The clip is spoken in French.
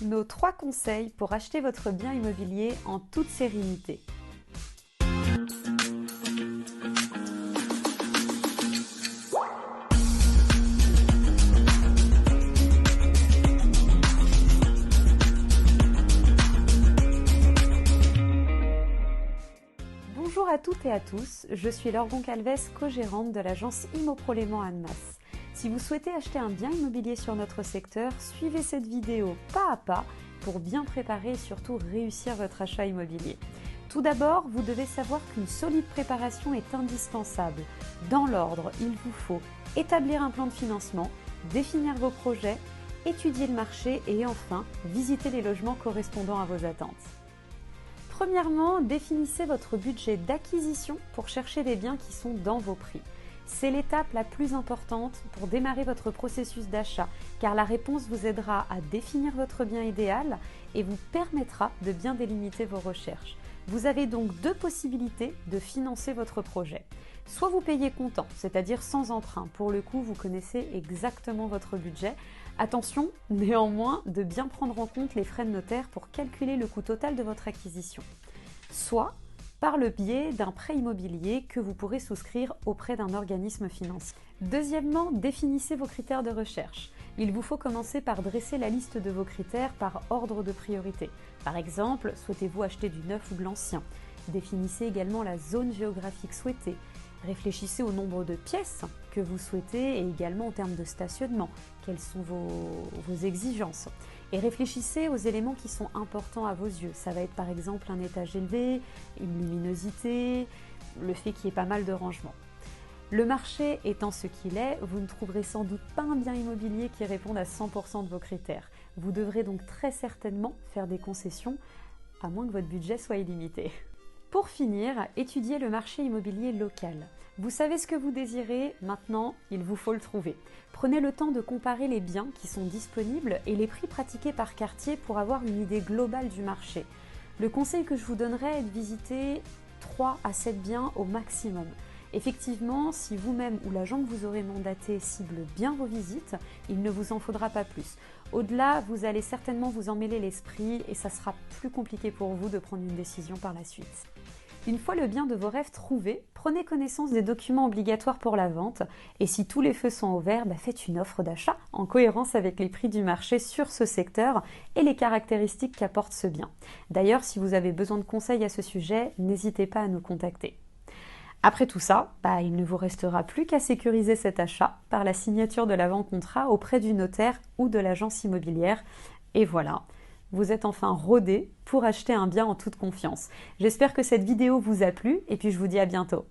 nos 3 conseils pour acheter votre bien immobilier en toute sérénité. Bonjour à toutes et à tous, je suis Laure Goncalves, co-gérante de l'agence ImmoProLéman Annemasse. Si vous souhaitez acheter un bien immobilier sur notre secteur, suivez cette vidéo pas à pas pour bien préparer et surtout réussir votre achat immobilier. Tout d'abord, vous devez savoir qu'une solide préparation est indispensable. Dans l'ordre, il vous faut établir un plan de financement, définir vos projets, étudier le marché et enfin, visiter les logements correspondant à vos attentes. Premièrement, définissez votre budget d'acquisition pour chercher des biens qui sont dans vos prix. C'est l'étape la plus importante pour démarrer votre processus d'achat, car la réponse vous aidera à définir votre bien idéal et vous permettra de bien délimiter vos recherches. Vous avez donc 2 possibilités de financer votre projet. Soit vous payez comptant, c'est-à-dire sans emprunt. Pour le coup, vous connaissez exactement votre budget. Attention, néanmoins, de bien prendre en compte les frais de notaire pour calculer le coût total de votre acquisition. Soit par le biais d'un prêt immobilier que vous pourrez souscrire auprès d'un organisme financier. Deuxièmement, définissez vos critères de recherche. Il vous faut commencer par dresser la liste de vos critères par ordre de priorité. Par exemple, souhaitez-vous acheter du neuf ou de l'ancien? Définissez également la zone géographique souhaitée. Réfléchissez au nombre de pièces que vous souhaitez et également en termes de stationnement. Quelles sont vos exigences? Et réfléchissez aux éléments qui sont importants à vos yeux. Ça va être par exemple un étage élevé, une luminosité, le fait qu'il y ait pas mal de rangements. Le marché étant ce qu'il est, vous ne trouverez sans doute pas un bien immobilier qui réponde à 100% de vos critères. Vous devrez donc très certainement faire des concessions, à moins que votre budget soit illimité. Pour finir, étudiez le marché immobilier local. Vous savez ce que vous désirez, maintenant il vous faut le trouver. Prenez le temps de comparer les biens qui sont disponibles et les prix pratiqués par quartier pour avoir une idée globale du marché. Le conseil que je vous donnerais est de visiter 3 à 7 biens au maximum. Effectivement, si vous-même ou l'agent que vous aurez mandaté cible bien vos visites, il ne vous en faudra pas plus. Au-delà, vous allez certainement vous emmêler l'esprit et ça sera plus compliqué pour vous de prendre une décision par la suite. Une fois le bien de vos rêves trouvé, prenez connaissance des documents obligatoires pour la vente et si tous les feux sont au vert, faites une offre d'achat en cohérence avec les prix du marché sur ce secteur et les caractéristiques qu'apporte ce bien. D'ailleurs, si vous avez besoin de conseils à ce sujet, n'hésitez pas à nous contacter. Après tout ça, il ne vous restera plus qu'à sécuriser cet achat par la signature de l'avant-contrat auprès du notaire ou de l'agence immobilière. Et voilà, vous êtes enfin rodé pour acheter un bien en toute confiance. J'espère que cette vidéo vous a plu et puis je vous dis à bientôt.